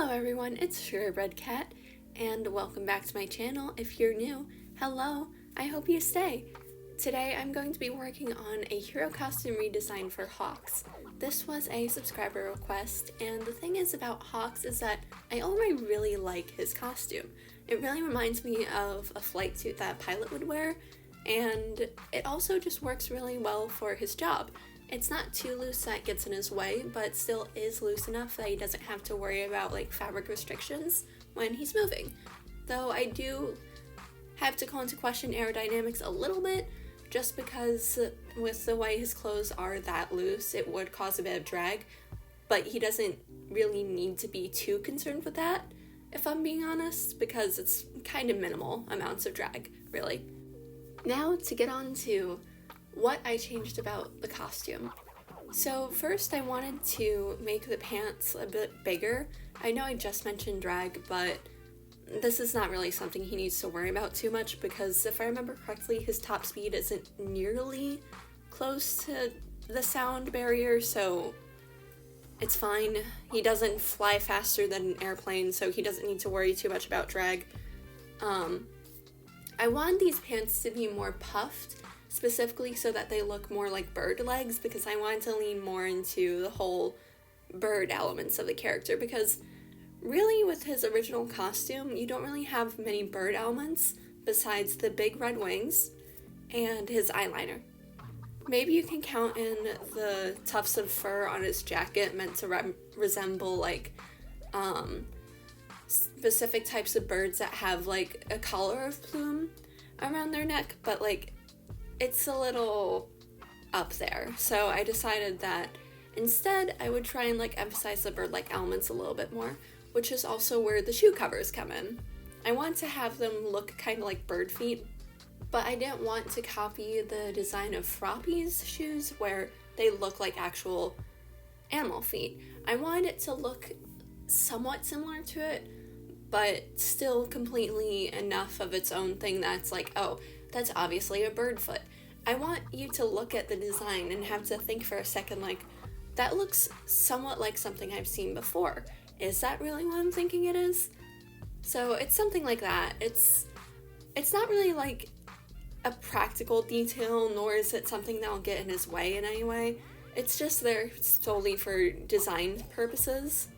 Hello everyone, it's Red Cat, and welcome back to my channel. If you're new, hello, I hope you stay. Today I'm going to be working on a hero costume redesign for Hawks. This was a subscriber request, and the thing is about Hawks is that I already really like his costume. It really reminds me of a flight suit that a pilot would wear, and it also just works really well for his job. It's not too loose that gets in his way, but still is loose enough that he doesn't have to worry about fabric restrictions when he's moving. Though I do have to call into question aerodynamics a little bit, just because with the way his clothes are that loose, it would cause a bit of drag, but he doesn't really need to be too concerned with that, if I'm being honest, because it's kind of minimal amounts of drag, really. Now to get on to what I changed about the costume. So first I wanted to make the pants a bit bigger. I know I just mentioned drag, but this is not really something he needs to worry about too much because if I remember correctly, his top speed isn't nearly close to the sound barrier, so it's fine. He doesn't fly faster than an airplane, so he doesn't need to worry too much about drag. I want these pants to be more puffed, specifically so that they look more like bird legs, because I wanted to lean more into the whole bird elements of the character, because really with his original costume, you don't really have many bird elements besides the big red wings and his eyeliner. Maybe you can count in the tufts of fur on his jacket meant to resemble specific types of birds that have a collar of plume around their neck, but it's a little up there. So I decided that instead I would try and emphasize the bird-like elements a little bit more, which is also where the shoe covers come in. I want to have them look kind of like bird feet, but I didn't want to copy the design of Froppy's shoes where they look like actual animal feet. I wanted it to look somewhat similar to it, but still completely enough of its own thing that's oh, that's obviously a bird foot. I want you to look at the design and have to think for a second that looks somewhat like something I've seen before. Is that really what I'm thinking it is? So it's something like that. It's not really a practical detail, nor is it something that'll get in his way in any way. It's just there solely for design purposes.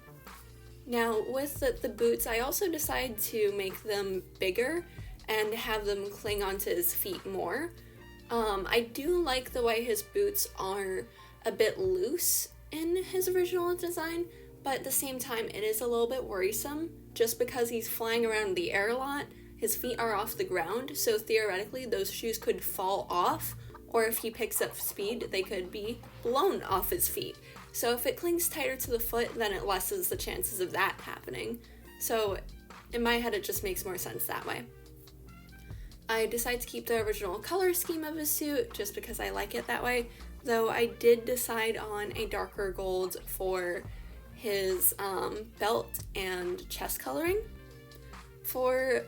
Now with the boots, I also decided to make them bigger and have them cling onto his feet more. I do like the way his boots are a bit loose in his original design, but at the same time it is a little bit worrisome just because he's flying around the air a lot. His feet are off the ground, so theoretically those shoes could fall off, or if he picks up speed, they could be blown off his feet. So if it clings tighter to the foot, then it lessens the chances of that happening. So in my head, it just makes more sense that way. I decided to keep the original color scheme of his suit just because I like it that way, though I did decide on a darker gold for his belt and chest coloring. For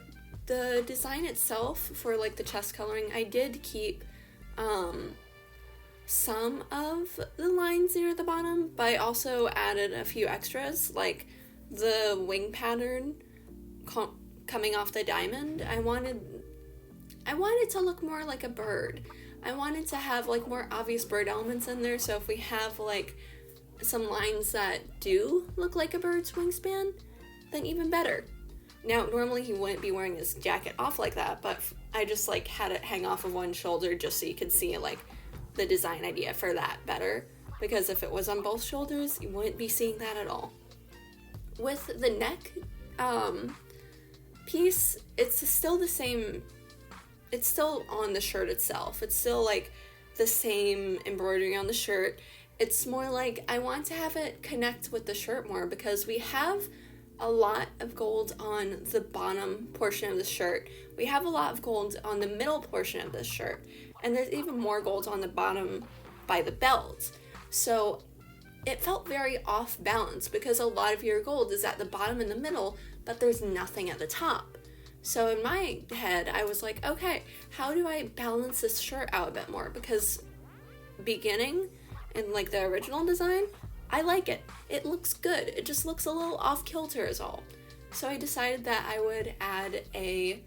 the design itself, for the chest coloring, I did keep some of the lines near the bottom, but I also added a few extras, like the wing pattern coming off the diamond. I wanted to look more like a bird. I wanted to have more obvious bird elements in there, so if we have some lines that do look like a bird's wingspan, then even better. Now normally he wouldn't be wearing his jacket off like that, but I just had it hang off of one shoulder just so you could see the design idea for that better, because if it was on both shoulders you wouldn't be seeing that at all. With the neck piece, it's still the same. It's still on the shirt itself. It's still the same embroidery on the shirt. It's more I want to have it connect with the shirt more, because we have a lot of gold on the bottom portion of the shirt. We have a lot of gold on the middle portion of the shirt, and there's even more gold on the bottom by the belt. So it felt very off balance because a lot of your gold is at the bottom and the middle, but there's nothing at the top. So in my head, I was okay, how do I balance this shirt out a bit more? Because beginning in the original design, I like it. It looks good. It just looks a little off kilter is all. So I decided that I would add a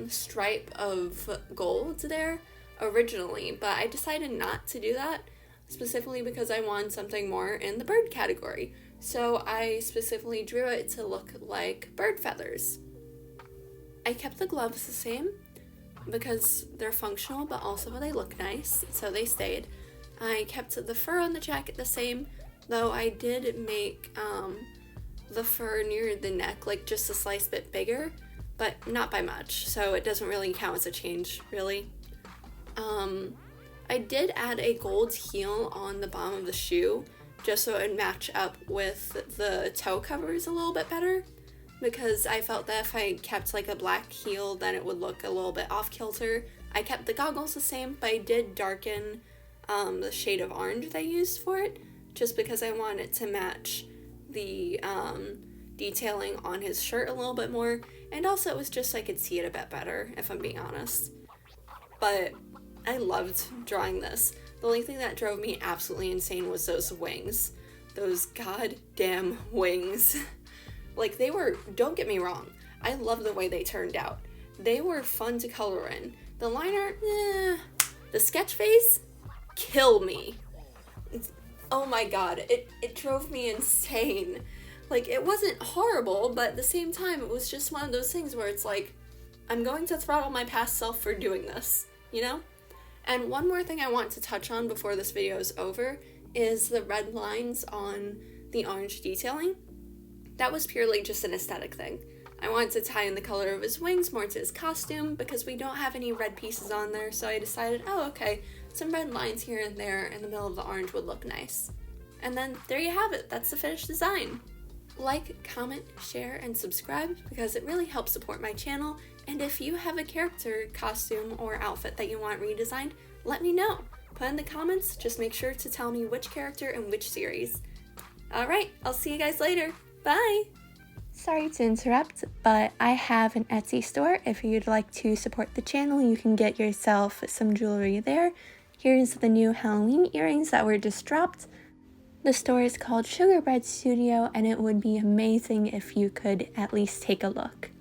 stripe of gold there originally, but I decided not to do that, specifically because I wanted something more in the bird category. So I specifically drew it to look like bird feathers. I kept the gloves the same because they're functional, but also they look nice, so they stayed. I kept the fur on the jacket the same, though I did make the fur near the neck like just a slight bit bigger, but not by much, so it doesn't really count as a change, really. I did add a gold heel on the bottom of the shoe, just so it would match up with the toe covers a little bit better, because I felt that if I kept like a black heel, then it would look a little bit off kilter. I kept the goggles the same, but I did darken the shade of orange that I used for it, just because I wanted it to match the detailing on his shirt a little bit more, and also it was just so I could see it a bit better, if I'm being honest. But I loved drawing this. The only thing that drove me absolutely insane was those wings. Those goddamn wings. Like, they were, don't get me wrong, I love the way they turned out. They were fun to color in. The line art, the sketch phase, kill me. Oh my god, it drove me insane. Like, it wasn't horrible, but at the same time, it was just one of those things where it's like, I'm going to throttle my past self for doing this, you know? And one more thing I want to touch on before this video is over is the red lines on the orange detailing. That was purely just an aesthetic thing. I wanted to tie in the color of his wings more to his costume because we don't have any red pieces on there, so I decided, oh okay, some red lines here and there in the middle of the orange would look nice. And then there you have it, that's the finished design. Like, comment, share, and subscribe because it really helps support my channel, and if you have a character, costume, or outfit that you want redesigned, let me know. Put in the comments, just make sure to tell me which character and which series. Alright, I'll see you guys later. Bye! Sorry to interrupt, but I have an Etsy store. If you'd like to support the channel, you can get yourself some jewelry there. Here's the new Halloween earrings that were just dropped. The store is called Sugar Bread Studio, and it would be amazing if you could at least take a look.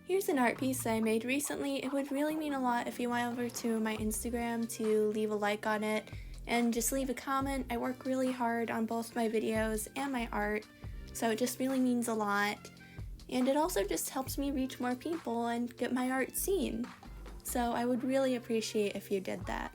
Here's an art piece that I made recently. It would really mean a lot if you went over to my Instagram to leave a like on it and just leave a comment. I work really hard on both my videos and my art, so it just really means a lot. And it also just helps me reach more people and get my art seen. So I would really appreciate if you did that.